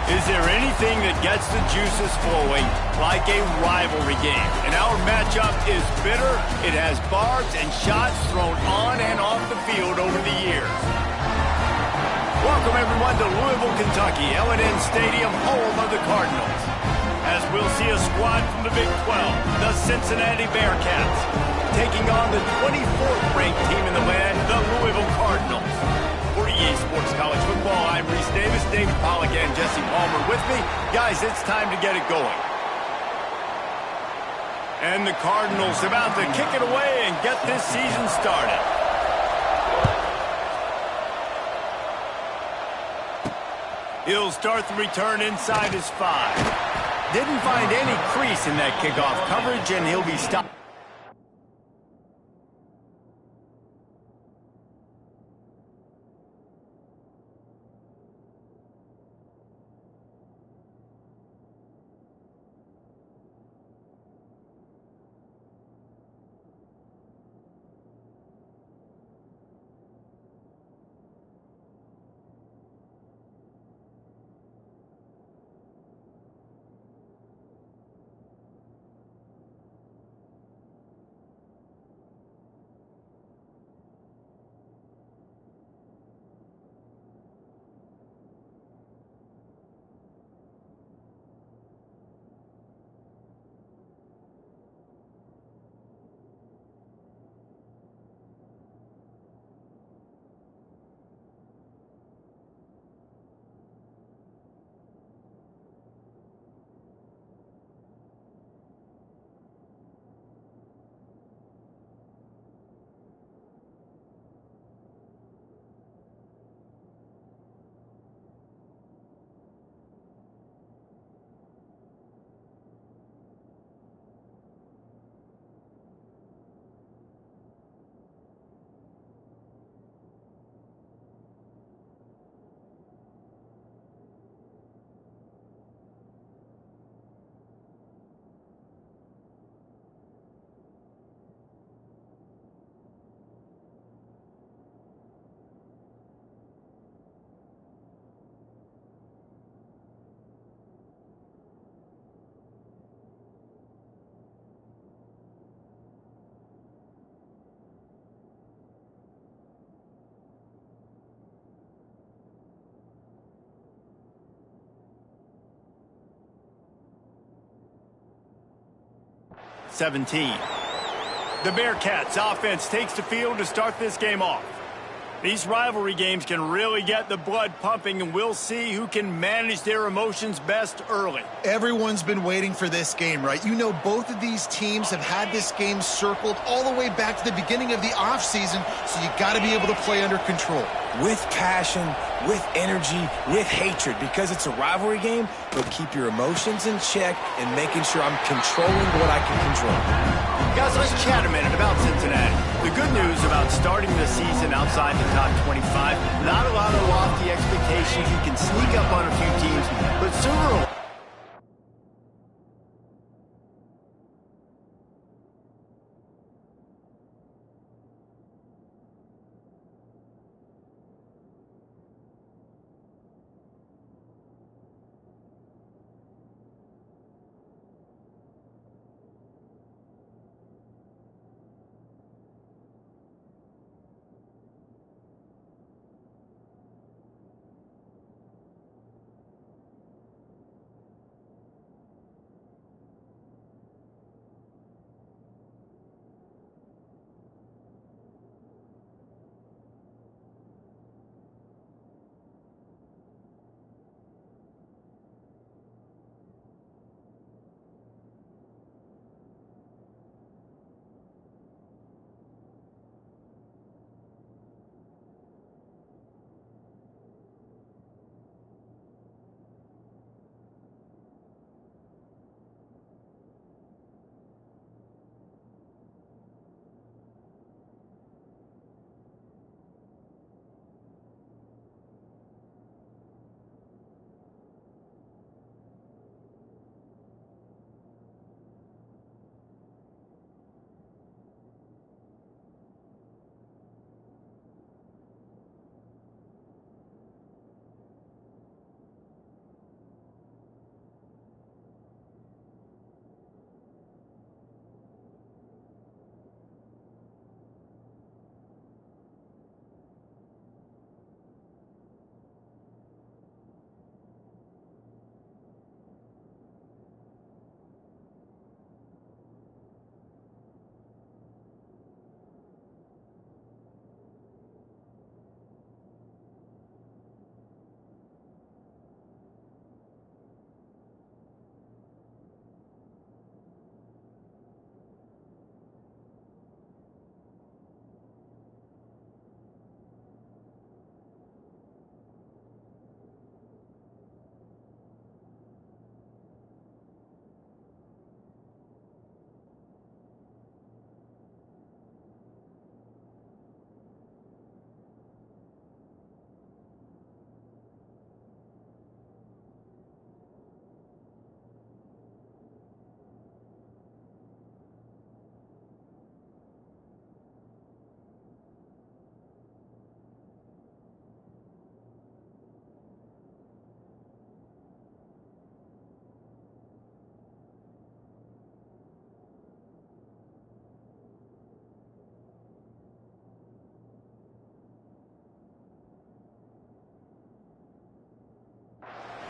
Is there anything that gets the juices flowing like a rivalry game? And our matchup is bitter. It has barbs and shots thrown on and off the field over the years. Welcome, everyone, to Louisville, Kentucky, L&N Stadium, home of the Cardinals. As we'll see a squad from the Big 12, the Cincinnati Bearcats, taking on the 24th-ranked team in the land, the Louisville Cardinals. For EA Sports College Football, I'm Reese Davis, David Pollack, and Jesse Palmer with me. Guys, it's time to get it going. And the Cardinals about to kick it away and get this season started. He'll start the return inside his 5. Didn't find any crease in that kickoff coverage, and he'll be stopped. The Bearcats offense takes the field to start this game off. These rivalry games can really get the blood pumping, and we'll see who can manage their emotions best early. Everyone's been waiting for this game, right? You know, both of these teams have had this game circled all the way back to the beginning of the offseason, so you got to be able to play under control. With passion, with energy, with hatred, because it's a rivalry game, but keep your emotions in check and making sure I'm controlling what I can control. Guys, let's chat a minute about Cincinnati. The good news about starting the season outside the top 25, not a lot of lofty expectations. You can sneak up on a few teams, but sooner or later,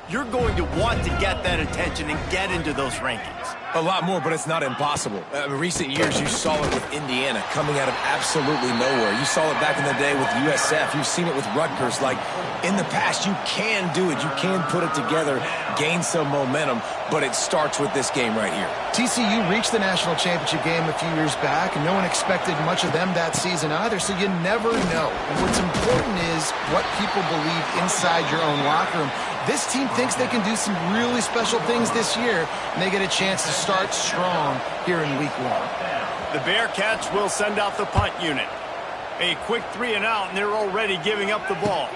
you're going to want to get that attention and get into those rankings. A lot more, but it's not impossible. In recent years, you saw it with Indiana coming out of absolutely nowhere. You saw it back in the day with USF. You've seen it with Rutgers. Like, in the past, you can do it. You can put it together, gain some momentum, but it starts with this game right here. TCU reached the national championship game a few years back, and no one expected much of them that season either, so you never know. And what's important is what people believe inside your own locker room. This team thinks they can do some really special things this year, and they get a chance to start strong here in week 1. The Bearcats will send out the punt unit. A quick 3 and out, and they're already giving up the ball.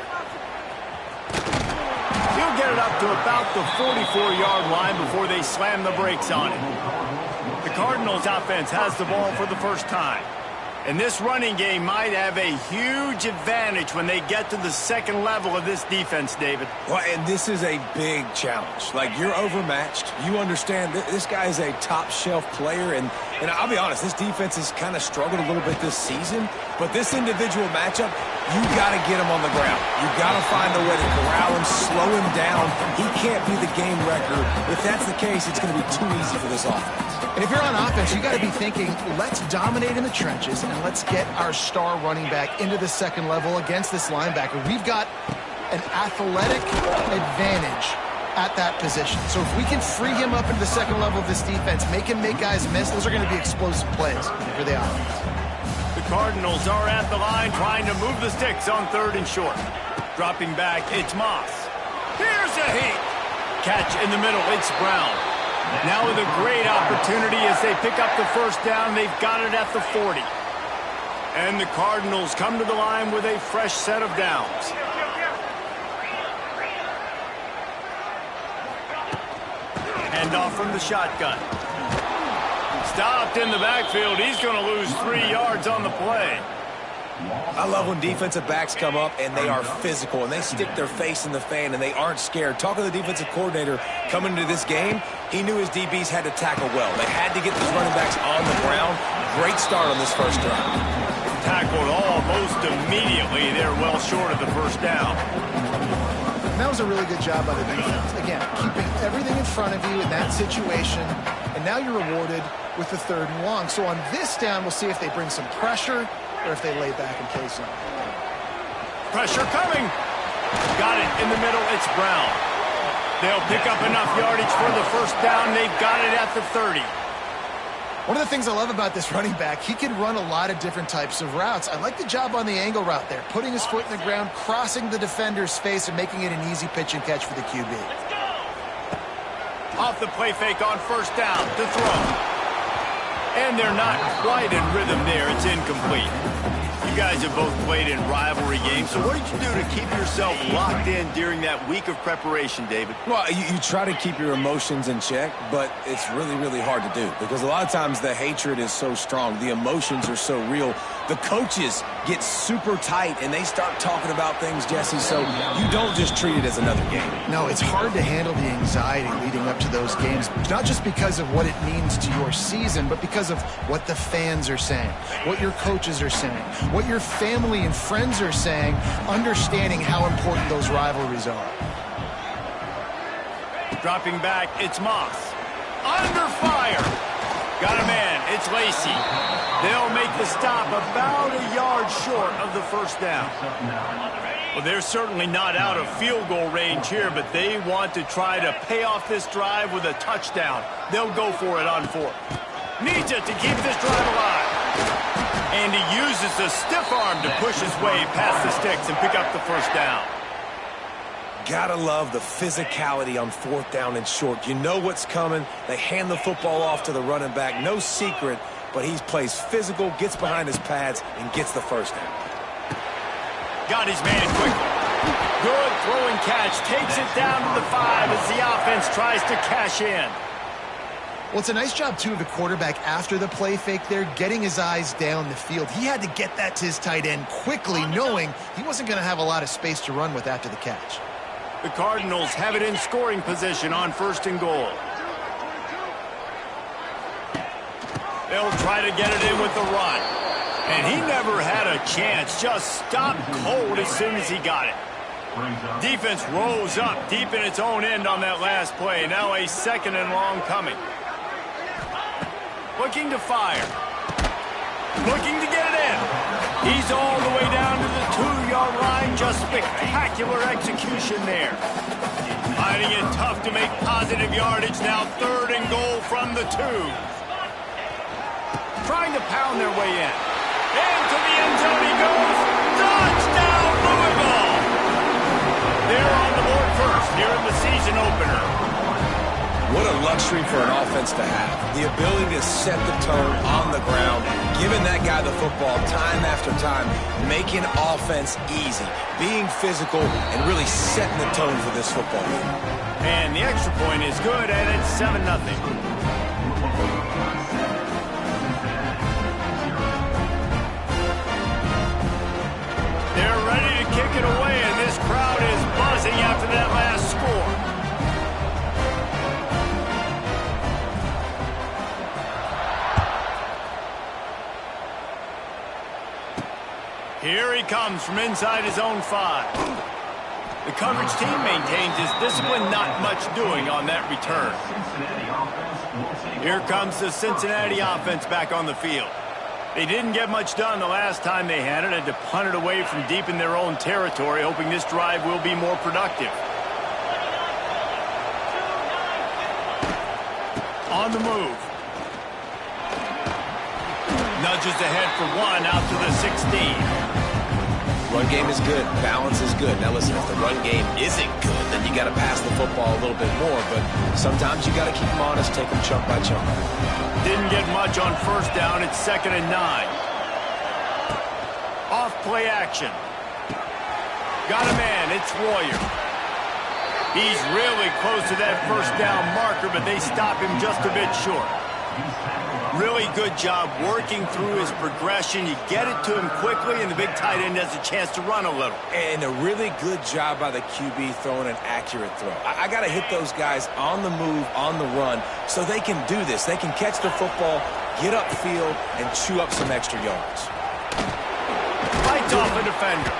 He'll get it up to about the 44-yard line before they slam the brakes on it. The Cardinals offense has the ball for the first time. And this running game might have a huge advantage when they get to the second level of this defense, David. Well, and this is a big challenge. Like, you're overmatched. You understand this guy is a top-shelf player, and I'll be honest, this defense has kind of struggled a little bit this season, but this individual matchup, you got to get him on the ground. You got to find a way to corral him, slow him down. He can't be the game wrecker. If that's the case, it's going to be too easy for this offense. And if you're on offense, you got to be thinking, let's dominate in the trenches and let's get our star running back into the second level against this linebacker. We've got an athletic advantage at that position. So if we can free him up into the second level of this defense, make him make guys miss, those are going to be explosive plays for the offense. The Cardinals are at the line trying to move the sticks on 3rd and short. Dropping back, it's Moss. Here's a heat. Catch in the middle, it's Brown. Now with a great opportunity as they pick up the first down. They've got it at the 40. And the Cardinals come to the line with a fresh set of downs. Handoff from the shotgun. Stopped in the backfield. He's going to lose 3 yards on the play. I love when defensive backs come up and they are physical and they stick their face in the fan and they aren't scared. Talking to the defensive coordinator coming into this game, he knew his DBs had to tackle well. They had to get these running backs on the ground. Great start on this first drive. Tackled almost immediately. They're well short of the first down. And that was a really good job by the defense. Again, keeping everything in front of you in that situation, and now you're rewarded with the 3rd and long. So on this down, we'll see if they bring some pressure or if they lay back and play some. Pressure coming. Got it in the middle. It's Brown. They'll pick up enough yardage for the first down. They've got it at the 30. One of the things I love about this running back, he can run a lot of different types of routes. I like the job on the angle route there, putting his foot in the ground, crossing the defender's face, and making it an easy pitch and catch for the QB. Off the play fake on first down to throw. And they're not quite in rhythm there. It's incomplete. You guys have both played in rivalry games, so what did you do to keep yourself locked in during that week of preparation, David? Well, you try to keep your emotions in check, but it's really, really hard to do because a lot of times the hatred is so strong. The emotions are so real. The coaches get super tight, and they start talking about things, Jesse, so you don't just treat it as another game. No, it's hard to handle the anxiety leading up to those games, not just because of what it means to your season, but because of what the fans are saying, what your coaches are saying, what your family and friends are saying, understanding how important those rivalries are. Dropping back, it's Moss. Under fire. Got a man, it's Lacey. They'll make the stop about a yard short of the first down. Well, they're certainly not out of field goal range here, but they want to try to pay off this drive with a touchdown. They'll go for it on 4th. Needs it to keep this drive alive. And he uses the stiff arm to push his way past the sticks and pick up the first down. Gotta love the physicality on 4th down and short. You know what's coming. They hand the football off to the running back. No secret, but he plays physical, gets behind his pads, and gets the first down. Got his man quickly. Good throwing catch. Takes it down to the 5 as the offense tries to cash in. Well, it's a nice job, too, of the quarterback after the play fake there, getting his eyes down the field. He had to get that to his tight end quickly, knowing he wasn't going to have a lot of space to run with after the catch. The Cardinals have it in scoring position on 1st and goal. They'll try to get it in with the run. And he never had a chance. Just stopped cold as soon as he got it. Defense rose up deep in its own end on that last play. Now a second and long coming. Looking to fire. Looking to get it in. He's all the way down to the 2-yard line. Just spectacular execution there. Finding it tough to make positive yardage. Now 3rd and goal from the 2. Trying to pound their way in. Into the end zone he goes. Touchdown, Louisville! They're on the board first here in the season opener. What a luxury for an offense to have. The ability to set the tone on the ground, giving that guy the football time after time, making offense easy, being physical, and really setting the tone for this football game. And the extra point is good, and it's 7-0. They're ready to kick it away, and this crowd is buzzing after that last score. Here he comes from inside his own 5. The coverage team maintains his discipline, not much doing on that return. Here comes the Cincinnati offense back on the field. They didn't get much done the last time they had it, had to punt it away from deep in their own territory, hoping this drive will be more productive. On the move. Nudges ahead for 1 out to the 16. Run game is good. Balance is good. Now listen, if the run game isn't good, then you got to pass the football a little bit more. But sometimes you got to keep them honest, take them chunk by chunk. Didn't get much on 1st down. It's 2nd and 9. Off play action. Got a man. It's Royer. He's really close to that 1st down marker, but they stop him just a bit short. Really good job working through his progression. You get it to him quickly, and the big tight end has a chance to run a little. And a really good job by the QB throwing an accurate throw. I got to hit those guys on the move, on the run, so they can do this. They can catch the football, get upfield, and chew up some extra yards. Fights off a defender.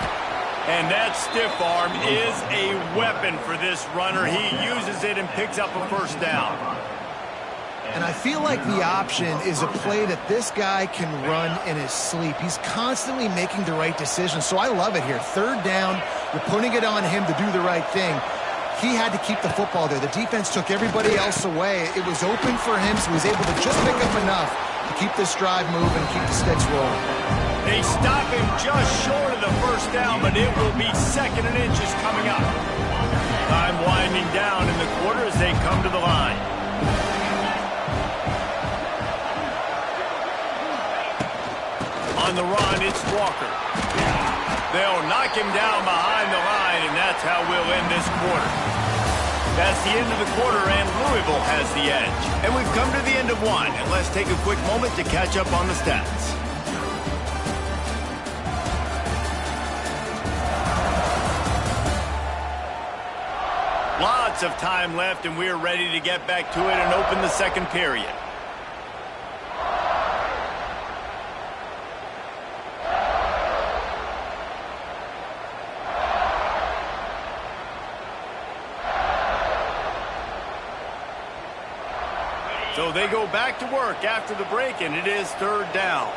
And that stiff arm is a weapon for this runner. He uses it and picks up a 1st down. And I feel like the option is a play that this guy can run in his sleep. He's constantly making the right decision, so I love it here. 3rd down, you're putting it on him to do the right thing. He had to keep the football there. The defense took everybody else away. It was open for him, so he was able to just pick up enough to keep this drive moving and keep the sticks rolling. They stop him just short of the 1st down, but it will be 2nd and inches coming up. Time winding down in the quarter as they come to the line. On the run, it's Walker. They'll knock him down behind the line, and that's how we'll end this quarter. That's the end of the quarter, and Louisville has the edge. And we've come to the end of 1, and let's take a quick moment to catch up on the stats. Lots of time left, and we're ready to get back to it and open the 2nd period. So they go back to work after the break, and it is 3rd down.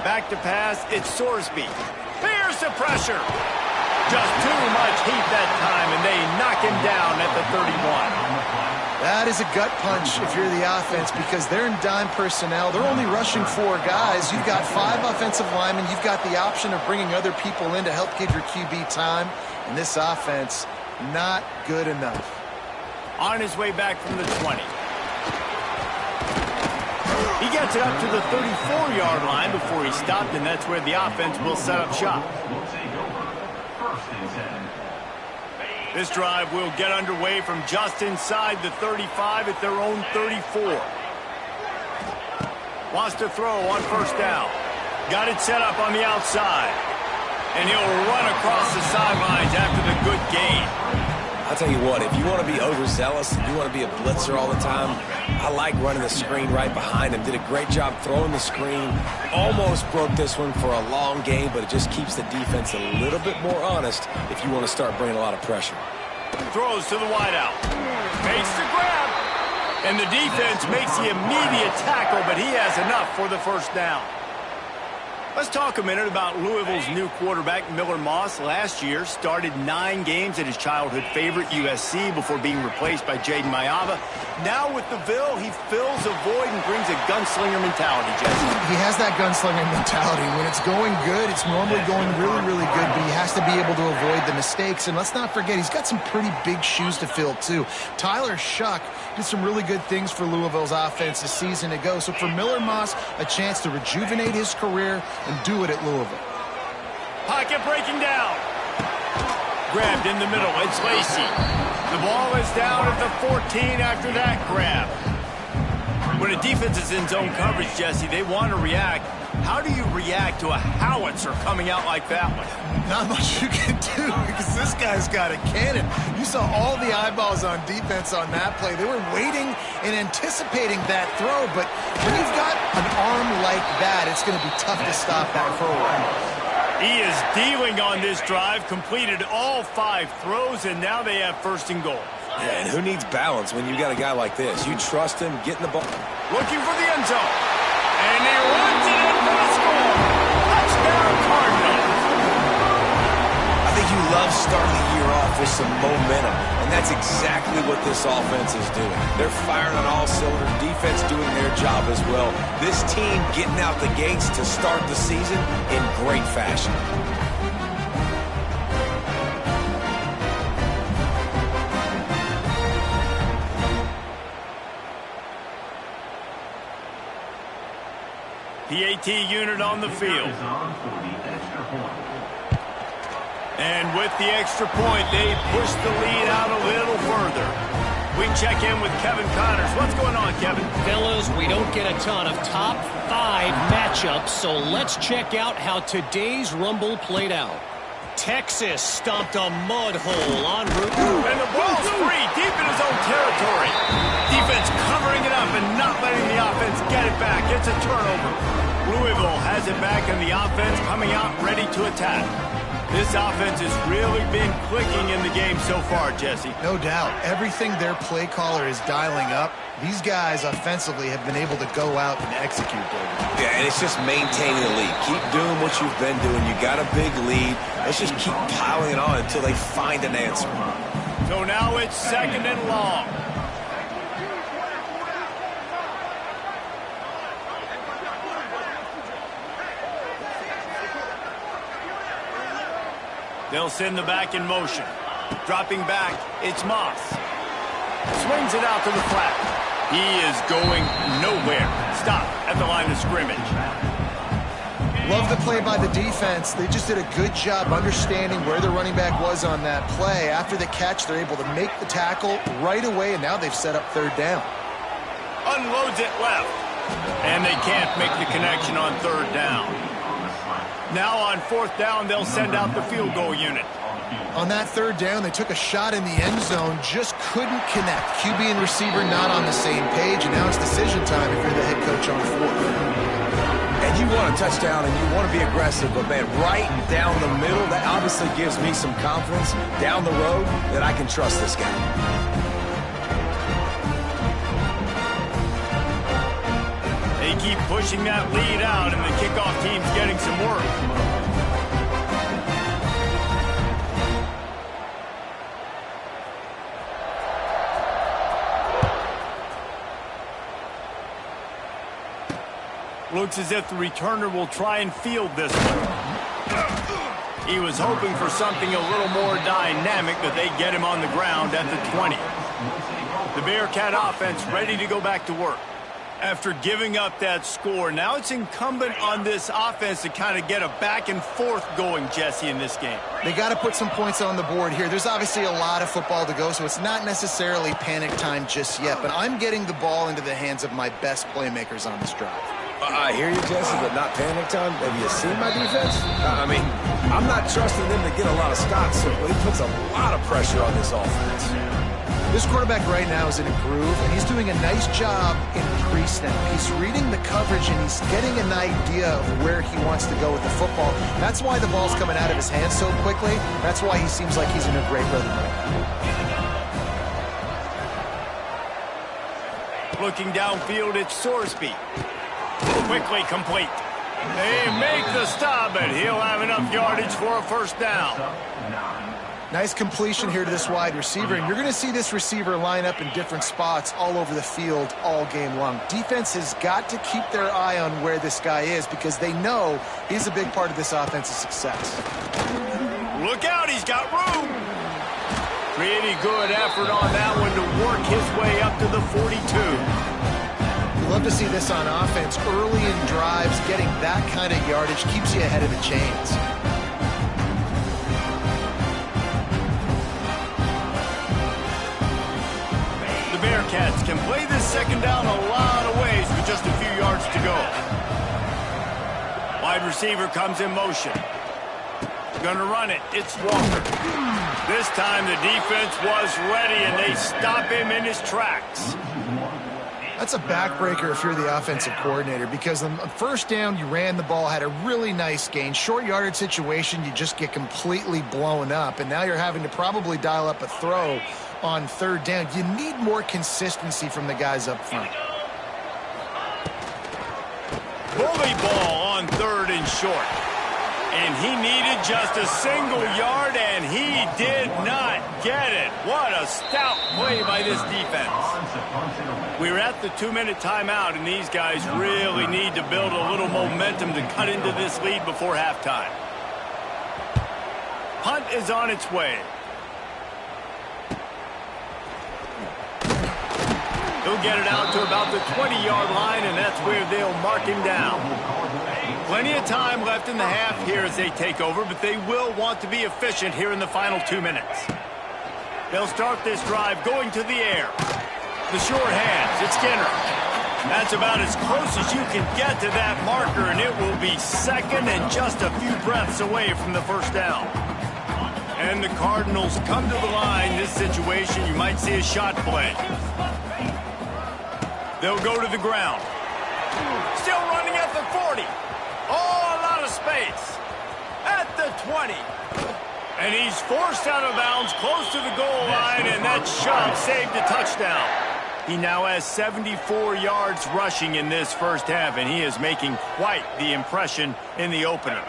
Back to pass, it's Sorsby. Here's the pressure. Just too much heat that time, and they knock him down at the 31. That is a gut punch if you're the offense, because they're in dime personnel. They're only rushing 4 guys. You've got 5 offensive linemen. You've got the option of bringing other people in to help give your QB time. And this offense, not good enough. On his way back from the 20. He gets it up to the 34-yard line before he stopped, and that's where the offense will set up shop. This drive will get underway from just inside the 35 at their own 34. Wants to throw on 1st down. Got it set up on the outside. And he'll run across the sidelines after the good gain. I'll tell you what, if you want to be overzealous, if you want to be a blitzer all the time, I like running the screen right behind him. Did a great job throwing the screen. Almost broke this one for a long game, but it just keeps the defense a little bit more honest if you want to start bringing a lot of pressure. Throws to the wideout. Makes the grab. And the defense makes the immediate tackle, but he has enough for the first down. Let's talk a minute about Louisville's new quarterback, Miller Moss. Last year, started 9 games at his childhood favorite, USC, before being replaced by Jaden Mayava. Now with the Ville, he fills a void and brings a gunslinger mentality, Jesse. He has that gunslinger mentality. When it's going good, it's normally going really, really good, but he has to be able to avoid the mistakes. And let's not forget, he's got some pretty big shoes to fill, too. Tyler Shuck did some really good things for Louisville's offense a season ago. So for Miller Moss, a chance to rejuvenate his career and do it at Louisville. Pocket breaking down. Grabbed in the middle. It's Lacey. The ball is down at the 14 after that grab. When a defense is in zone coverage, Jesse, they want to react. How do you react to a howitzer coming out like that one? Not much you can do because this guy's got a cannon. You saw all the eyeballs on defense on that play. They were waiting and anticipating that throw, but when you've got an arm like that, it's going to be tough to stop that for a while. He is dealing on this drive, completed all 5 throws, and now they have first and goal. Yeah, and who needs balance when you got a guy like this? You trust him, getting the ball. Looking for the end zone. And he runs it in for the score. Touchdown, Cardinals. I think you love starting the year off with some momentum, and that's exactly what this offense is doing. They're firing on all cylinders, defense doing their job as well. This team getting out the gates to start the season in great fashion. PAT unit on the field. And with the extra point, they push the lead out a little further. We check in with Kevin Connors. What's going on, Kevin? Fellas, we don't get a ton of top 5 matchups, so let's check out how today's Rumble played out. Texas stomped a mud hole en route. And the ball's free, deep in his own territory. Defense covering it up and not letting the offense get it back. It's a turnover. Louisville has it back, and the offense coming out ready to attack. This offense has really been clicking in the game so far, Jesse. No doubt. Everything their play caller is dialing up, these guys offensively have been able to go out and execute, David. Yeah, and it's just maintaining the lead. Keep doing what you've been doing. You got a big lead. Let's just keep piling it on until they find an answer. So now it's 2nd and long. They'll send the back in motion. Dropping back, it's Moss. Swings it out to the flat. He is going nowhere. Stop at the line of scrimmage. Love the play by the defense. They just did a good job understanding where the running back was on that play. After the catch, they're able to make the tackle right away, and now they've set up 3rd down. Unloads it left. And they can't make the connection on 3rd down. Now on 4th down, they'll send out the field goal unit. On that 3rd down, they took a shot in the end zone, just couldn't connect. QB and receiver not on the same page, and now it's decision time if you're the head coach on 4th. And you want a touchdown and you want to be aggressive, but man, right down the middle, that obviously gives me some confidence down the road that I can trust this guy. They keep pushing that lead out, and the kickoff team's getting some work. Looks as if the returner will try and field this one. He was hoping for something a little more dynamic, but they get him on the ground at the 20. The Bearcat offense ready to go back to work. After giving up that score, now it's incumbent on this offense to kind of get a back and forth going, Jesse, in this game. They got to put some points on the board here. There's obviously a lot of football to go, so it's not necessarily panic time just yet, but I'm getting the ball into the hands of my best playmakers on this drive. I hear you, Jesse, but not panic time. Have you seen my defense? I mean, I'm not trusting them to get a lot of stops, so it puts a lot of pressure on this offense. This quarterback right now is in a groove, and he's doing a nice job in pre-snap. He's reading the coverage, and he's getting an idea of where he wants to go with the football. That's why the ball's coming out of his hands so quickly. That's why he seems like he's in a great rhythm right now. Looking downfield, it's Sorsby. Quickly complete. They make the stop, and he'll have enough yardage for a first down. Nice completion here to this wide receiver, and you're going to see this receiver line up in different spots all over the field all game long. Defense has got to keep their eye on where this guy is because they know he's a big part of this offense's success. Look out, he's got room. Pretty good effort on that one to work his way up to the 42. Love to see this on offense. Early in drives, getting that kind of yardage keeps you ahead of the chains. The Bearcats can play this second down a lot of ways with just a few yards to go. Wide receiver comes in motion. Gonna run it. It's Walker. This time the defense was ready, and they stop him in his tracks. That's a backbreaker if you're the offensive coordinator because on first down, you ran the ball, had a really nice gain. Short yardage situation, you just get completely blown up, and now you're having to probably dial up a throw on third down. You need more consistency from the guys up front. Bully ball on third and short. And he needed just a single yard, and he did not get it. What a stout play by this defense. We're at the 2-minute timeout, and these guys really need to build a little momentum to cut into this lead before halftime. Punt is on its way. He'll get it out to about the 20-yard line, and that's where they'll mark him down. Plenty of time left in the half here as they take over, but they will want to be efficient here in the final 2 minutes. They'll start this drive going to the air. The short hands, it's Skinner. That's about as close as you can get to that marker, and it will be second and just a few breaths away from the first down. And the Cardinals come to the line. This situation, you might see a shot play. They'll go to the ground. Still running at the 40. Oh, a lot of space. At the 20. And he's forced out of bounds close to the goal line, and that shot saved a touchdown. He now has 74 yards rushing in this first half, and he is making quite the impression in the opener.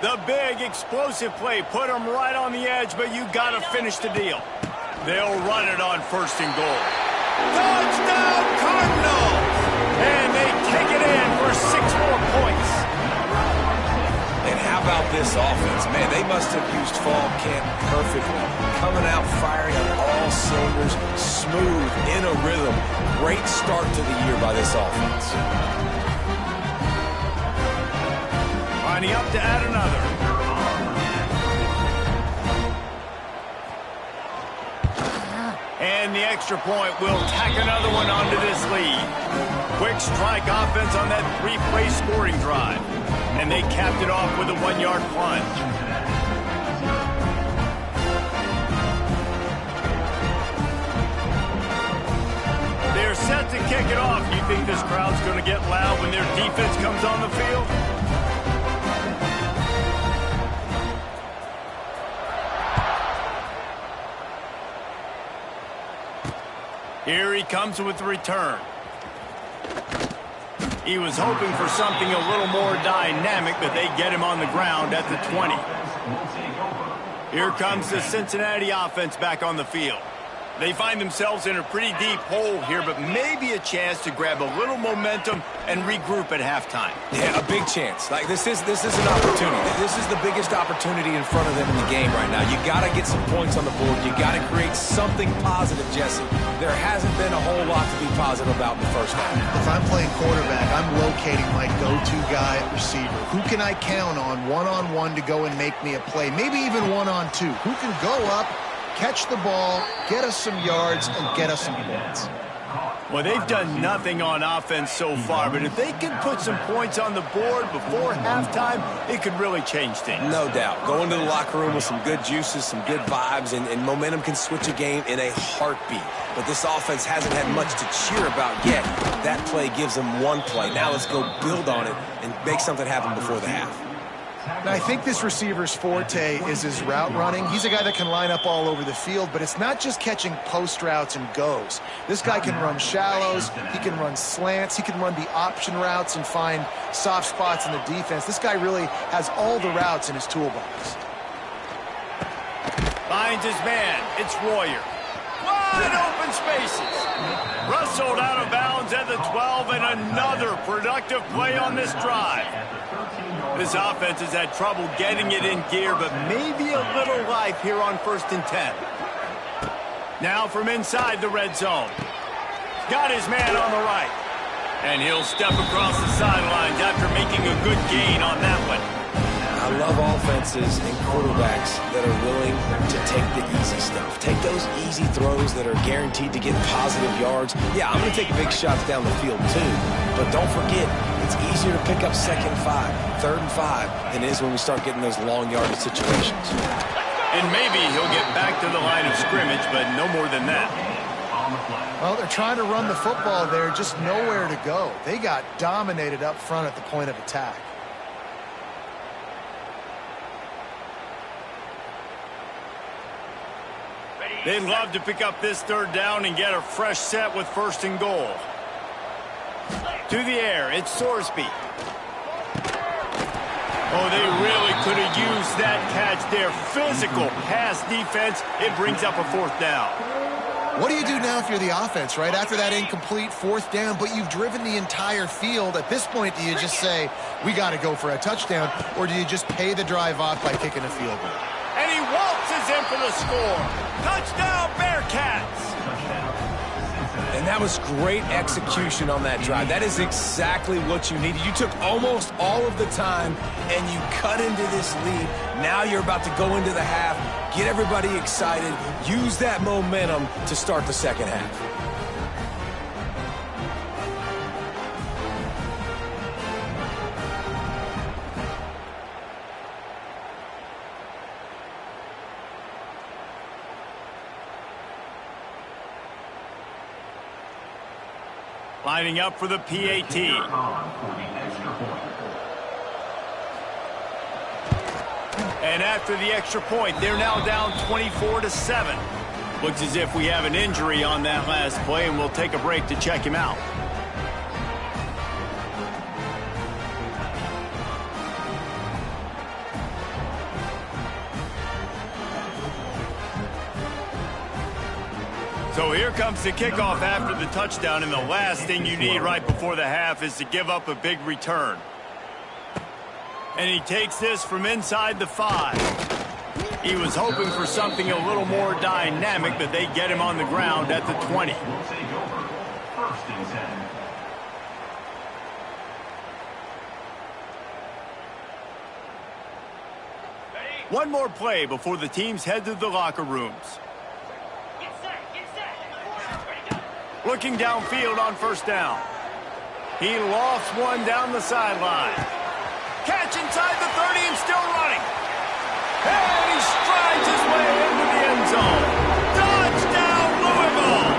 The big explosive play put him right on the edge, but you got to finish the deal. They'll run it on first and goal. Touchdown, Cardinals! And they take it in for 6 more points. And how about this offense? Man, they must have used fall camp perfectly. Coming out firing on all cylinders, smooth, in a rhythm. Great start to the year by this offense. Lining up to add another. And the extra point will tack another one onto this lead. Quick strike offense on that 3-play scoring drive. And they capped it off with a 1-yard plunge. They're set to kick it off. You think this crowd's going to get loud when their defense comes on the field? Here he comes with the return. He was hoping for something a little more dynamic, but they get him on the ground at the 20. Here comes the Cincinnati offense back on the field. They find themselves in a pretty deep hole here, but maybe a chance to grab a little momentum and regroup at halftime. Yeah, a big chance. Like this is an opportunity. This is the biggest opportunity in front of them in the game right now. You got to get some points on the board. You got to create something positive, Jesse. There hasn't been a whole lot to be positive about in the first half. If I'm playing quarterback, I'm locating my go-to guy at receiver. Who can I count on one-on-one to go and make me a play? Maybe even one-on-two. Who can go up, catch the ball, get us some yards, and get us some points? Well, they've done nothing on offense so far, but if they can put some points on the board before halftime, it could really change things. No doubt. Go into the locker room with some good juices, some good vibes, and momentum can switch a game in a heartbeat. But this offense hasn't had much to cheer about yet. That play gives them one play. Now let's go build on it and make something happen before the half. Now, I think this receiver's forte is his route running. He's a guy that can line up all over the field, but it's not just catching post routes and goes. This guy can run shallows, he can run slants, he can run the option routes and find soft spots in the defense. This guy really has all the routes in his toolbox. Finds his man. It's Royer. Wide open spaces. Rustled out of bounds at the 12, and another productive play on this drive. This offense has had trouble getting it in gear, but maybe a little life here on 1st and 10. Now from inside the red zone. Got his man on the right. And he'll step across the sidelines after making a good gain on that one. I love offenses and quarterbacks that are willing to take the easy stuff. Take those easy throws that are guaranteed to get positive yards. Yeah, I'm going to take big shots down the field too. But don't forget, it's easier to pick up 2nd and 5, 3rd and 5 than it is when we start getting those long yardage situations. And maybe he'll get back to the line of scrimmage, but no more than that. Well, they're trying to run the football there, just nowhere to go. They got dominated up front at the point of attack. They'd love to pick up this 3rd down and get a fresh set with 1st and goal. To the air, it's Sorsby. Oh, they really could have used that catch there. Physical pass defense. It brings up a 4th down. What do you do now if you're the offense, right? After that incomplete 4th down, but you've driven the entire field. At this point, do you just say, we got to go for a touchdown, or do you just pay the drive off by kicking a field goal? And he waltzes in for the score. Touchdown, Bearcats! And that was great execution on that drive. That is exactly what you needed. You took almost all of the time, and you cut into this lead. Now you're about to go into the half, get everybody excited, use that momentum to start the 2nd half. Lining up for the PAT. And after the extra point, they're now down 24-7. Looks as if we have an injury on that last play, and we'll take a break to check him out. So here comes the kickoff after the touchdown, and the last thing you need right before the half is to give up a big return. And he takes this from inside the 5. He was hoping for something a little more dynamic, but they get him on the ground at the 20. One more play before the teams head to the locker rooms. Looking downfield on 1st down. He lofts one down the sideline. Catch inside the 30 and still running. And he strides his way into the end zone. Touchdown, Louisville!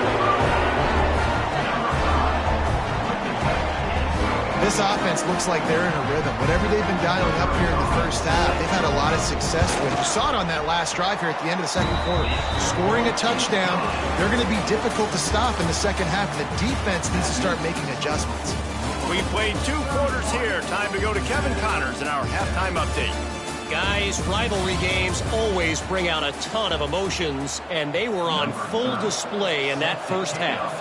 This offense looks like they're in a rhythm. Whatever they've been dialing up here in the 1st half, they've had a lot of success with. You saw it on that last drive here at the end of the 2nd quarter. Scoring a touchdown, they're going to be difficult to stop in the 2nd half. The defense needs to start making adjustments. We played 2 quarters here. Time to go to Kevin Connors in our halftime update. Guys, rivalry games always bring out a ton of emotions, and they were on full display in that 1st half.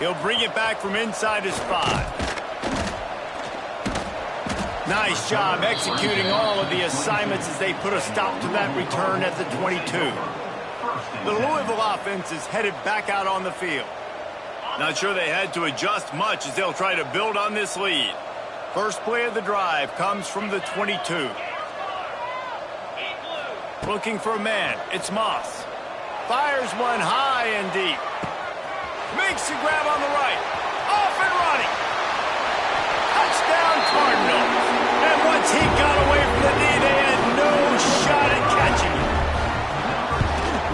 He'll bring it back from inside his 5. Nice job executing all of the assignments as they put a stop to that return at the 22. The Louisville offense is headed back out on the field. Not sure they had to adjust much as they'll try to build on this lead. First play of the drive comes from the 22. Looking for a man. It's Moss. Fires one high and deep. Makes the grab on the right. Off and running. Touchdown Cardinals. And once he got away from the knee, they had no shot at catching him.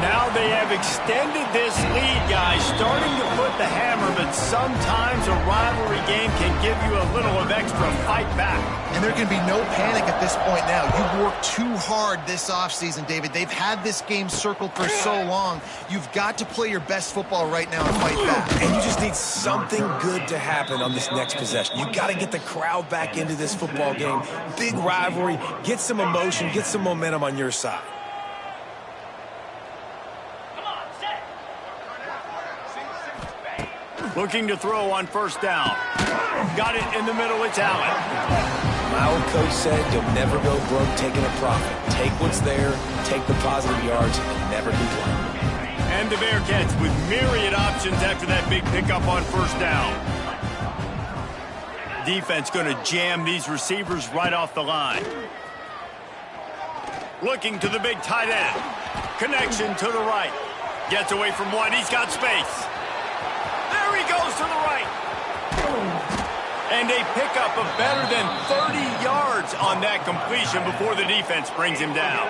Now they have extended this lead, guys, starting to put the hammer, but sometimes a rivalry game can give you a little of extra fight back. And there can be no panic at this point now. You've worked too hard this offseason, David. They've had this game circled for so long. You've got to play your best football right now and fight back. And you just need something good to happen on this next possession. You got to get the crowd back into this football game. Big rivalry. Get some emotion. Get some momentum on your side. Looking to throw on first down. Got it in the middle. It's Allen. My old coach said you'll never go broke taking a profit. Take what's there, take the positive yards, and never complain. And the Bearcats with myriad options after that big pickup on first down. Defense going to jam these receivers right off the line. Looking to the big tight end. Connection to the right. Gets away from one. He's got space. There he goes to the right. And a pickup of better than 30 yards on that completion before the defense brings him down.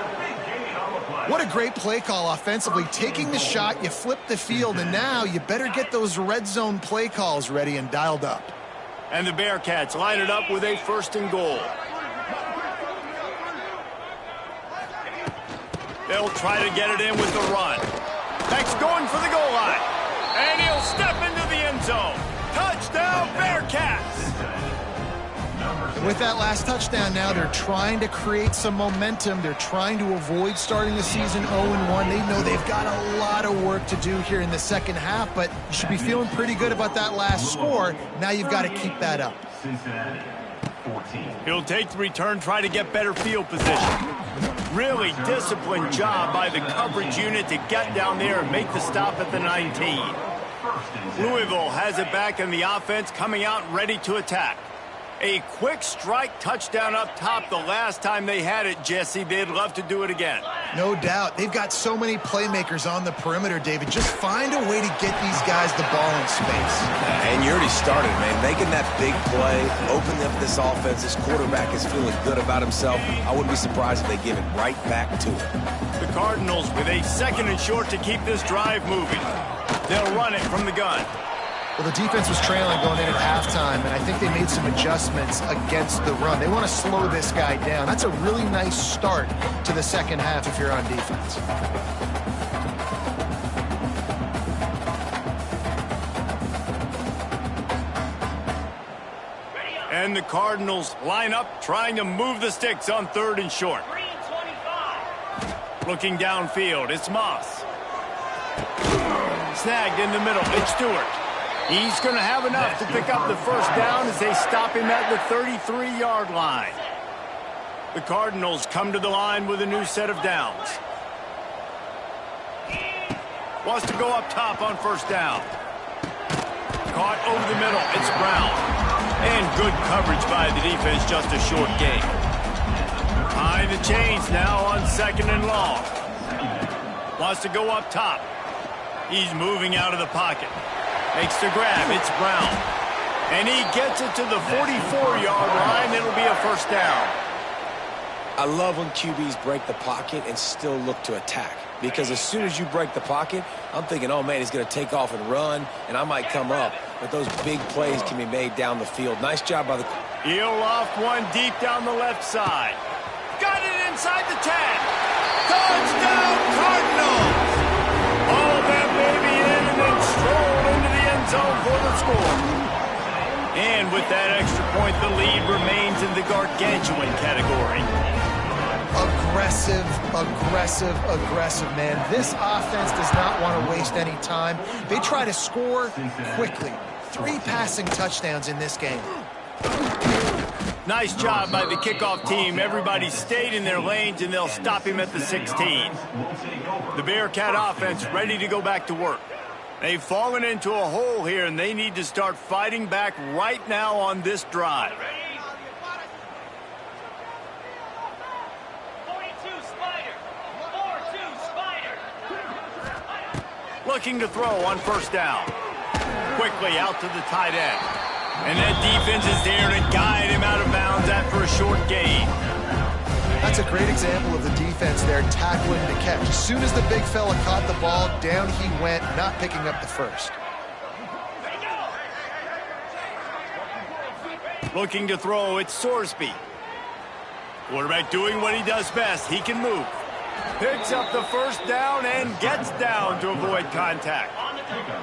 What a great play call offensively. Taking the shot, you flip the field, and now you better get those red zone play calls ready and dialed up. And the Bearcats line it up with a 1st and goal. They'll try to get it in with the run. Beck's going for the goal line. And he'll step into the end zone. Touchdown, Bearcats! And with that last touchdown now, they're trying to create some momentum. They're trying to avoid starting the season 0-1. They know they've got a lot of work to do here in the second half, but you should be feeling pretty good about that last score. Now you've got to keep that up. He'll take the return, try to get better field position. Really disciplined job by the coverage unit to get down there and make the stop at the 19. Louisville has it back in the offense, coming out ready to attack. A quick strike touchdown up top the last time they had it, Jesse. They'd love to do it again. No doubt. They've got so many playmakers on the perimeter, David. Just find a way to get these guys the ball in space. And you already started, man. Making that big play, opening up this offense. This quarterback is feeling good about himself. I wouldn't be surprised if they give it right back to him. The Cardinals with a 2nd and short to keep this drive moving. They'll run it from the gun. Well, the defense was trailing going in at halftime, and I think they made some adjustments against the run. They want to slow this guy down. That's a really nice start to the second half if you're on defense. And the Cardinals line up, trying to move the sticks on 3rd and short. Looking downfield, it's Moss. Snagged in the middle, it's Stewart. He's going to have enough to pick up the first down as they stop him at the 33-yard line. The Cardinals come to the line with a new set of downs. Wants to go up top on first down. Caught over the middle, it's Brown. And good coverage by the defense, just a short gain. High the chains now on 2nd and long. Wants to go up top. He's moving out of the pocket. Makes the grab. It's Brown. And he gets it to the 44-yard line. It'll be a first down. I love when QBs break the pocket and still look to attack. Because as soon as you break the pocket, I'm thinking, oh, man, he's going to take off and run, and I might come up. But those big plays can be made down the field. Nice job by the... He'll loft one deep down the left side. Got it inside the 10. Touchdown, Cardinals! All that baby in and then strolled into the end zone for the score. And with that extra point, the lead remains in the gargantuan category. Aggressive, aggressive, aggressive, man. This offense does not want to waste any time. They try to score quickly. 3 passing touchdowns in this game. Nice job by the kickoff team. Everybody stayed in their lanes, and they'll stop him at the 16. The Bearcat offense ready to go back to work. They've fallen into a hole here, and they need to start fighting back right now on this drive. Looking to throw on first down. Quickly out to the tight end. And that defense is there to guide him out of bounds after a short gain. That's a great example of the defense there tackling the catch. As soon as the big fella caught the ball, down he went, not picking up the first. Looking to throw, it's Sorsby. Quarterback doing what he does best. He can move. Picks up the first down and gets down to avoid contact.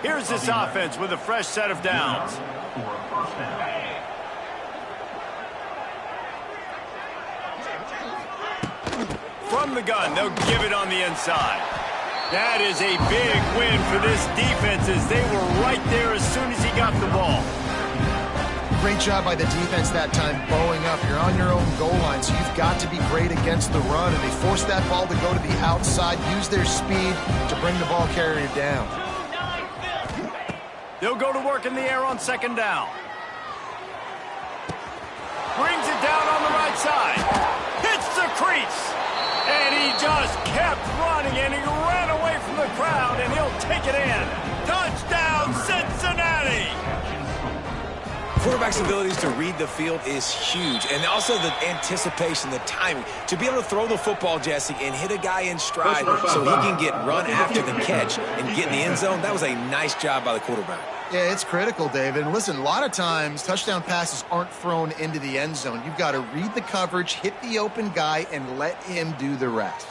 Here's this offense with a fresh set of downs. From the gun, they'll give it on the inside. That is a big win for this defense as they were right there as soon as he got the ball. Great job by the defense that time, bowing up. You're on your own goal line, so you've got to be great against the run, and they forced that ball to go to the outside, use their speed to bring the ball carrier down. They'll go to work in the air on second down. Brings it down on the right side. Hits the crease. And he just kept running, and he ran away from the crowd, and he'll take it in. Touchdown, Cincinnati! Quarterback's abilities to read the field is huge, and also the anticipation, the timing. To be able to throw the football, Jesse, and hit a guy in stride so he can get run after the catch and get in the end zone, that was a nice job by the quarterback. Yeah, it's critical, David. And listen, a lot of times touchdown passes aren't thrown into the end zone. You've got to read the coverage, hit the open guy, and let him do the rest.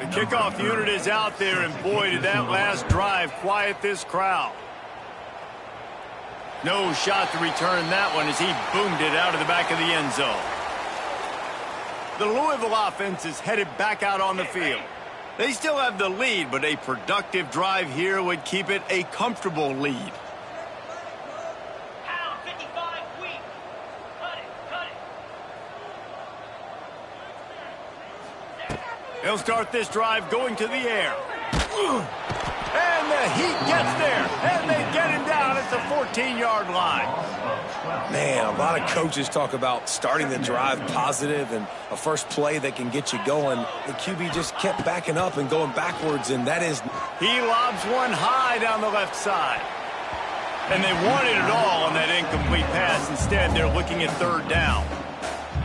The kickoff unit is out there, and boy, did that last drive quiet this crowd. No shot to return that one as he boomed it out of the back of the end zone. The Louisville offense is headed back out on the field. They still have the lead, but a productive drive here would keep it a comfortable lead. They'll start this drive going to the air. And the Heat gets there, and they get him down at the 14-yard line. Man, a lot of coaches talk about starting the drive positive and a first play that can get you going. The QB just kept backing up and going backwards, and that is... He lobs one high down the left side. And they wanted it all on that incomplete pass. Instead, they're looking at third down.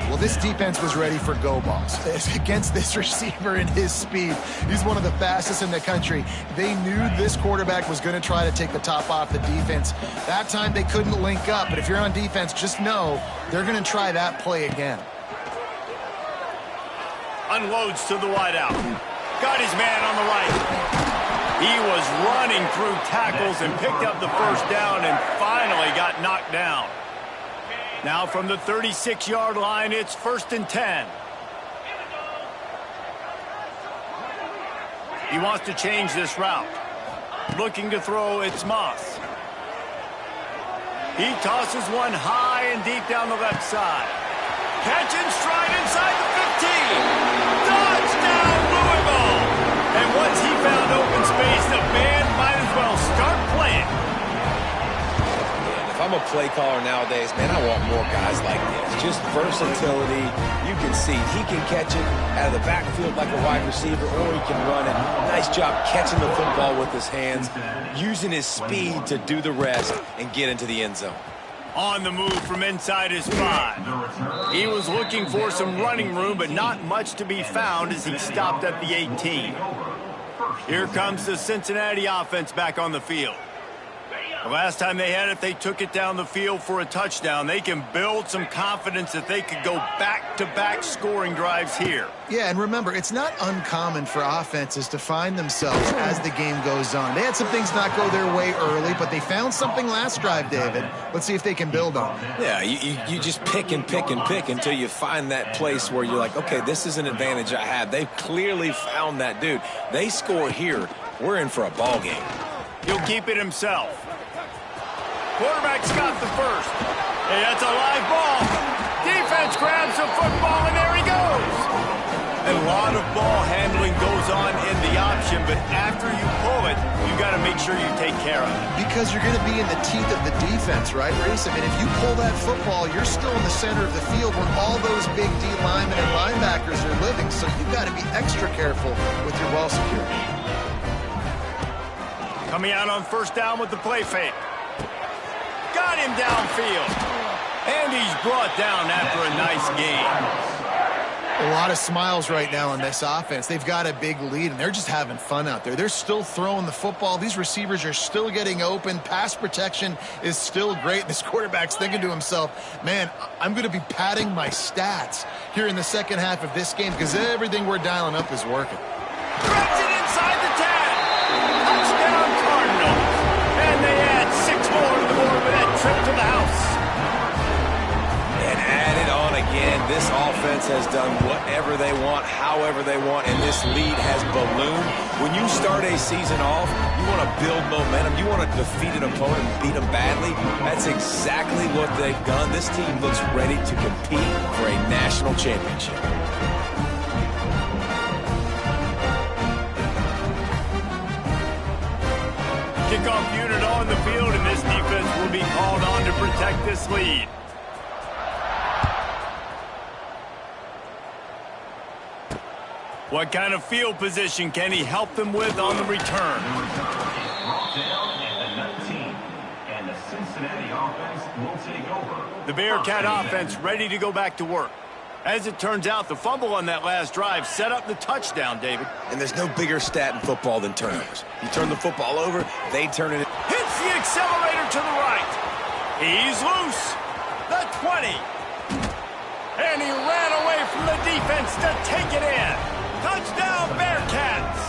Well, this defense was ready for go balls. Against this receiver and his speed, he's one of the fastest in the country. They knew this quarterback was going to try to take the top off the defense. That time they couldn't link up, but if you're on defense, just know they're going to try that play again. Unloads to the wideout. Got his man on the right. He was running through tackles and picked up the first down and finally got knocked down. Now from the 36-yard line, it's 1st and 10. He wants to change this route. Looking to throw, it's Moss. He tosses one high and deep down the left side. Catch and stride inside the 15. Touchdown, Louisville! And once he found open space, the band might as well start playing. If I'm a play caller nowadays, man, I want more guys like this. Just versatility. You can see he can catch it out of the backfield like a wide receiver, or he can run it. Nice job catching the football with his hands, using his speed to do the rest and get into the end zone. On the move from inside his 5. He was looking for some running room, but not much to be found as he stopped at the 18. Here comes the Cincinnati offense back on the field. The last time they had it, they took it down the field for a touchdown. They can build some confidence that they could go back-to-back scoring drives here. Yeah, and remember, it's not uncommon for offenses to find themselves as the game goes on. They had some things not go their way early, but they found something last drive, David. Let's see if they can build on it. Yeah, you just pick and pick and pick until you find that place where you're like, okay, this is an advantage I have. They've clearly found that, dude. They score here, we're in for a ball game. He'll keep it himself. Quarterback's got the first. Hey, that's a live ball. Defense grabs the football, and there he goes. A lot of ball handling goes on in the option, but after you pull it, you got to make sure you take care of it. Because you're going to be in the teeth of the defense, right, Reese? I mean, if you pull that football, you're still in the center of the field where all those big D linemen and linebackers are living, so you've got to be extra careful with your ball security. Coming out on first down with the play fake. Got him downfield. And he's brought down after a nice gain. A lot of smiles right now on this offense. They've got a big lead, and they're just having fun out there. They're still throwing the football. These receivers are still getting open. Pass protection is still great. This quarterback's thinking to himself, man, I'm going to be padding my stats here in the second half of this game because everything we're dialing up is working. Grabs it inside the 10. Touchdown Cardinals. And they add 6 more to the board with that trip to the house. And add it on again. This offense has done whatever they want, however they want, and this lead has ballooned. When you start a season off, you want to build momentum. You want to defeat an opponent and beat them badly. That's exactly what they've done. This team looks ready to compete for a national championship. Kickoff unit on the field, and this defense will be called on to protect this lead. What kind of field position can he help them with on the return? The Bearcat offense ready to go back to work. As it turns out, the fumble on that last drive set up the touchdown, David. And there's no bigger stat in football than turnovers. You turn the football over, they turn it. Hits the accelerator to the right. He's loose. The 20. And he ran away from the defense to take it in. Touchdown, Bearcats!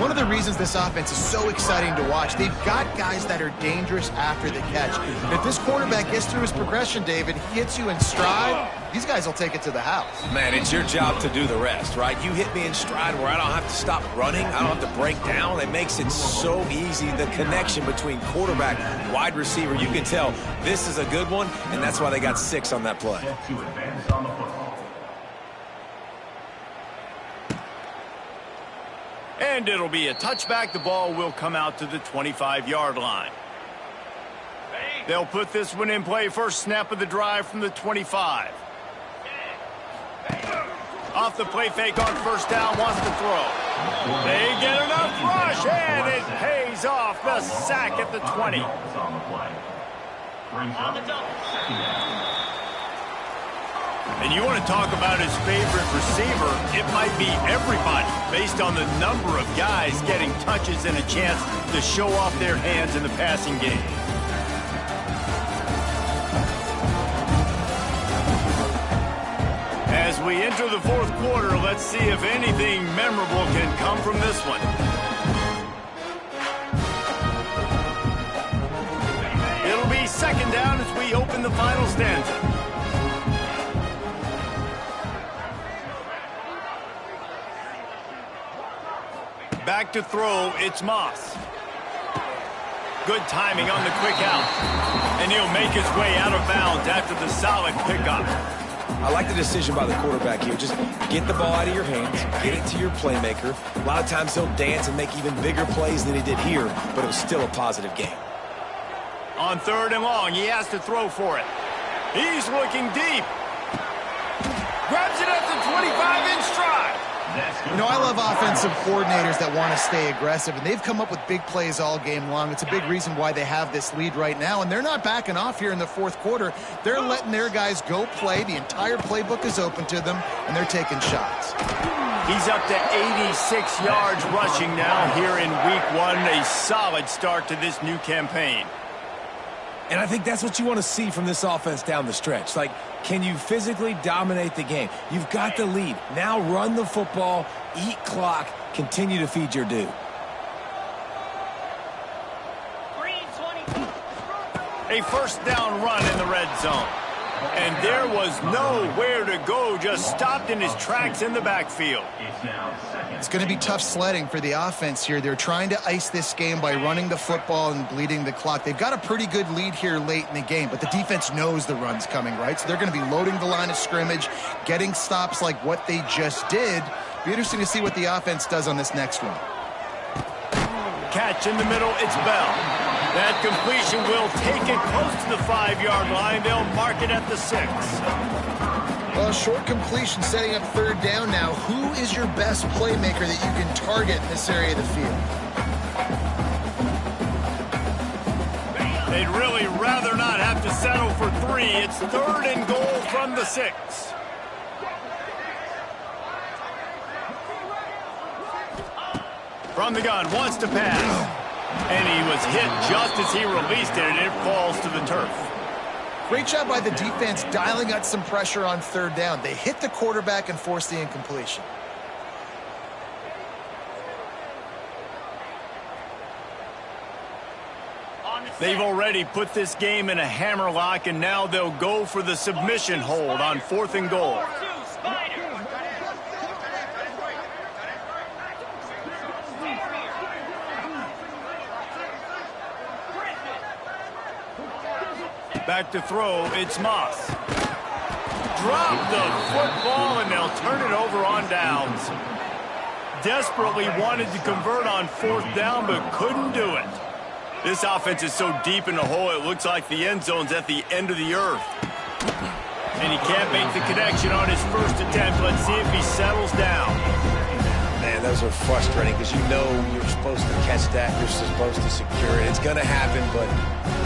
One of the reasons this offense is so exciting to watch, they've got guys that are dangerous after the catch. And if this quarterback gets through his progression, David, he hits you in stride, these guys will take it to the house. Man, it's your job to do the rest, right? You hit me in stride where I don't have to stop running. I don't have to break down. It makes it so easy. The connection between quarterback, wide receiver, you can tell this is a good one, and that's why they got 6 on that play. And it'll be a touchback. The ball will come out to the 25-yard line. They'll put this one in play. First snap of the drive from the 25. Off the play fake on first down, wants to throw. They get enough rush, and it pays off. The sack at the 20. And you want to talk about his favorite receiver, it might be everybody, based on the number of guys getting touches and a chance to show off their hands in the passing game. As we enter the fourth quarter, let's see if anything memorable can come from this one. It'll be second down as we open the final stanza. Back to throw, it's Moss. Good timing on the quick out. And he'll make his way out of bounds after the solid pickup. I like the decision by the quarterback here. Just get the ball out of your hands, get it to your playmaker. A lot of times he'll dance and make even bigger plays than he did here, but it was still a positive game. On third and long, he has to throw for it. He's looking deep. Grabs it at the 25 in stride. You know, I love offensive coordinators that want to stay aggressive, and they've come up with big plays all game long. It's a big reason why they have this lead right now, and they're not backing off here in the fourth quarter. They're letting their guys go play. The entire playbook is open to them, and they're taking shots. He's up to 86 yards rushing now here in week 1. A solid start to this new campaign. And I think that's what you want to see from this offense down the stretch. Like, can you physically dominate the game? You've got the lead. Now run the football, eat clock, continue to feed your dude. A first down run in the red zone. And there was nowhere to go, just stopped in his tracks in the backfield. It's going to be tough sledding for the offense here. They're trying to ice this game by running the football and bleeding the clock. They've got a pretty good lead here late in the game, but the defense knows the run's coming, right? So they're going to be loading the line of scrimmage, getting stops like what they just did. Be interesting to see what the offense does on this next one. Catch in the middle, it's Bell. That completion will take it close to the 5-yard line. They'll mark it at the 6. Well, short completion setting up third down now. Who is your best playmaker that you can target in this area of the field? They'd really rather not have to settle for 3. It's 3rd and goal from the 6. From the gun, wants to pass. And he was hit just as he released it, and it falls to the turf. Great job by the defense dialing out some pressure on 3rd down. They hit the quarterback and forced the incompletion. They've already put this game in a hammerlock, and now they'll go for the submission hold on 4th and goal. Back to throw, it's Moss. Drop the football, and they'll turn it over on downs. Desperately wanted to convert on 4th down, but couldn't do it. This offense is so deep in the hole, it looks like the end zone's at the end of the earth. And he can't make the connection on his first attempt. Let's see if he settles down. Man, those are frustrating because you know you're supposed to catch that. You're supposed to secure it. It's going to happen, but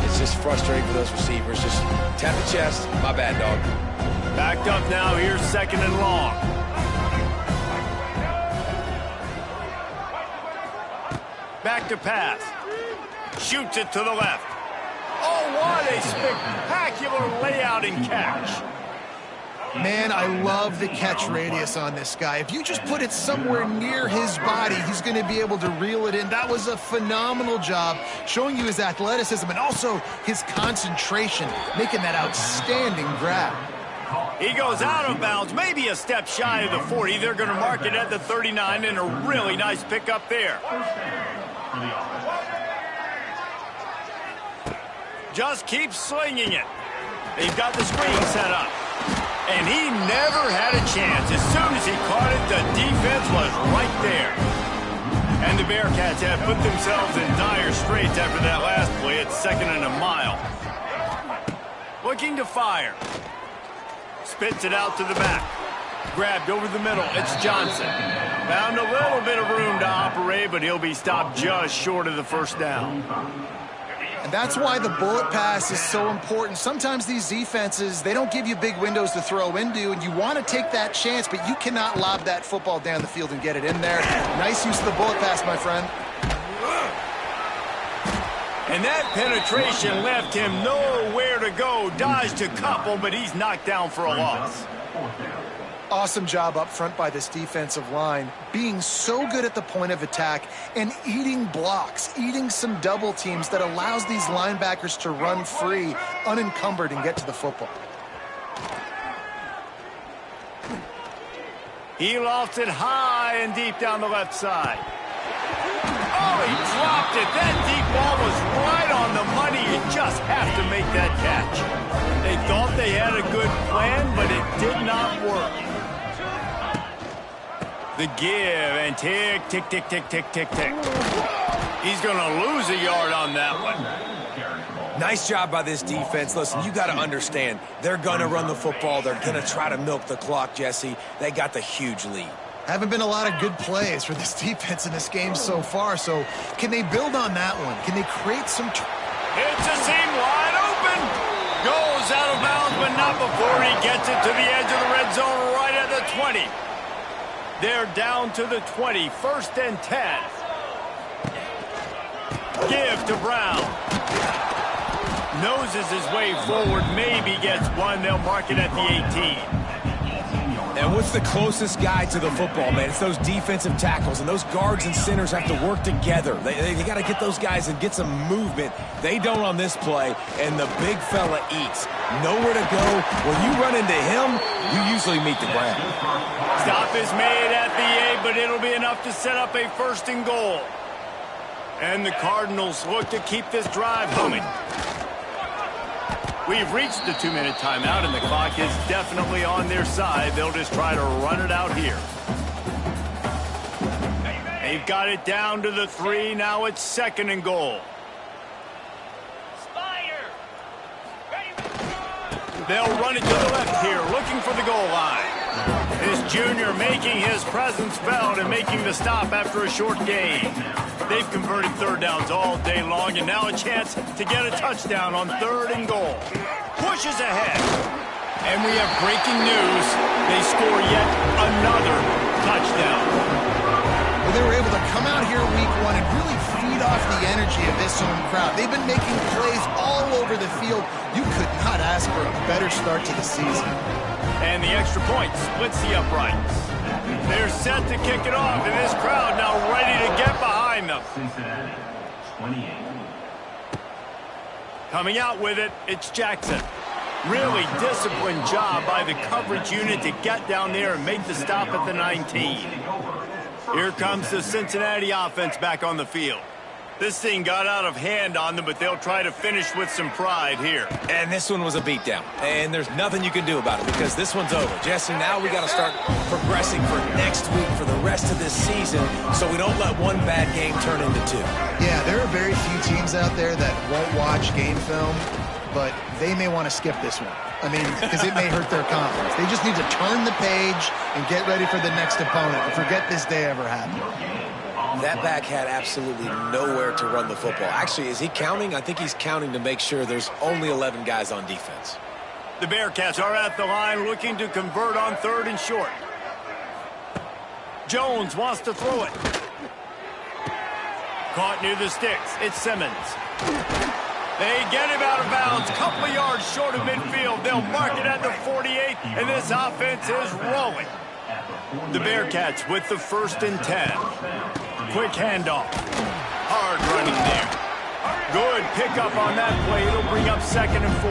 it's just frustrating for those receivers. Just tap the chest. My bad, dog. Backed up now. Here's 2nd and long. Back to pass. Shoots it to the left. Oh, what a spectacular layout and catch. Man, I love the catch radius on this guy. If you just put it somewhere near his body, he's going to be able to reel it in. That was a phenomenal job, showing you his athleticism and also his concentration, making that outstanding grab. He goes out of bounds, maybe a step shy of the 40. They're going to mark it at the 39, and a really nice pickup there. Just keep slinging it. They've got the screen set up. And he never had a chance. As soon as he caught it, the defense was right there. And the Bearcats have put themselves in dire straits after that last play. It's 2nd and a mile. Looking to fire. Spits it out to the back. Grabbed over the middle. It's Johnson. Found a little bit of room to operate, but he'll be stopped just short of the 1st down. And that's why the bullet pass is so important. Sometimes these defenses, they don't give you big windows to throw into, and you want to take that chance, but you cannot lob that football down the field and get it in there. Nice use of the bullet pass, my friend. And that penetration left him nowhere to go. Dodged a couple, but he's knocked down for a loss. Awesome job up front by this defensive line, being so good at the point of attack and eating blocks, eating some double teams that allows these linebackers to run free, unencumbered, and get to the football. He lofts it high and deep down the left side. Oh, he dropped it. That deep ball was right on the money. You just have to make that catch. They thought they had a good plan, but it did not work. The give, and tick, tick, tick, tick, tick, tick, tick. He's going to lose a yard on that one. Nice job by this defense. Listen, you got to understand, they're going to run the football. They're going to try to milk the clock, Jesse. They got the huge lead. Haven't been a lot of good plays for this defense in this game so far, so can they build on that one? Can they create some... It's a seam wide open. Goes out of bounds, but not before he gets it to the edge of the red zone right at the 20. They're down to the 20, 1st and 10. Give to Brown. Noses his way forward, maybe gets one. They'll mark it at the 18. And what's the closest guy to the football, man? It's those defensive tackles, and those guards and centers have to work together. They got to get those guys and get some movement. They don't on this play, and the big fella eats. Nowhere to go. When you run into him, you usually meet the ground. Stop is made at the 8, but it'll be enough to set up a 1st and goal. And the Cardinals look to keep this drive humming. We've reached the 2-minute timeout, and the clock is definitely on their side. They'll just try to run it out here. They've got it down to the 3. Now it's 2nd and goal. They'll run it to the left here, looking for the goal line. This junior making his presence felt and making the stop after a short gain. They've converted third downs all day long, and now a chance to get a touchdown on 3rd and goal. Pushes ahead. And we have breaking news. They score yet another touchdown. Well, they were able to come out here week 1 and really feed off the energy of this home crowd. They've been making plays all over the field. You could not ask for a better start to the season. And the extra point splits the uprights. They're set to kick it off, and this crowd now ready to get behind them. Cincinnati, 28. Coming out with it, it's Jackson. Really disciplined job by the coverage unit to get down there and make the stop at the 19. Here comes the Cincinnati offense back on the field. This thing got out of hand on them, but they'll try to finish with some pride here. And this one was a beatdown. And there's nothing you can do about it because this one's over. Jesse, now we got to start progressing for next week for the rest of this season so we don't let one bad game turn into 2. Yeah, there are very few teams out there that won't watch game film, but they may want to skip this one. I mean, because it may hurt their confidence. They just need to turn the page and get ready for the next opponent and forget this day ever happened. That back had absolutely nowhere to run the football. Actually, is he counting? I think he's counting to make sure there's only 11 guys on defense. The Bearcats are at the line looking to convert on 3rd and short. Jones wants to throw it. Caught near the sticks. It's Simmons. They get him out of bounds. Couple of yards short of midfield. They'll mark it at the 48, and this offense is rolling. The Bearcats with the 1st and 10. Quick handoff. Hard running there. Good pickup on that play. It'll bring up 2nd and 4.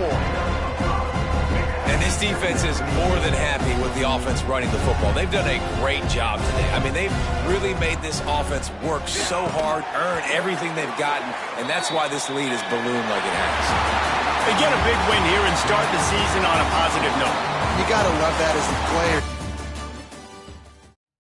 And this defense is more than happy with the offense running the football. They've done a great job today. I mean, they've really made this offense work so hard, earn everything they've gotten, and that's why this lead is ballooned like it has. They get a big win here and start the season on a positive note. You got to love that as a player.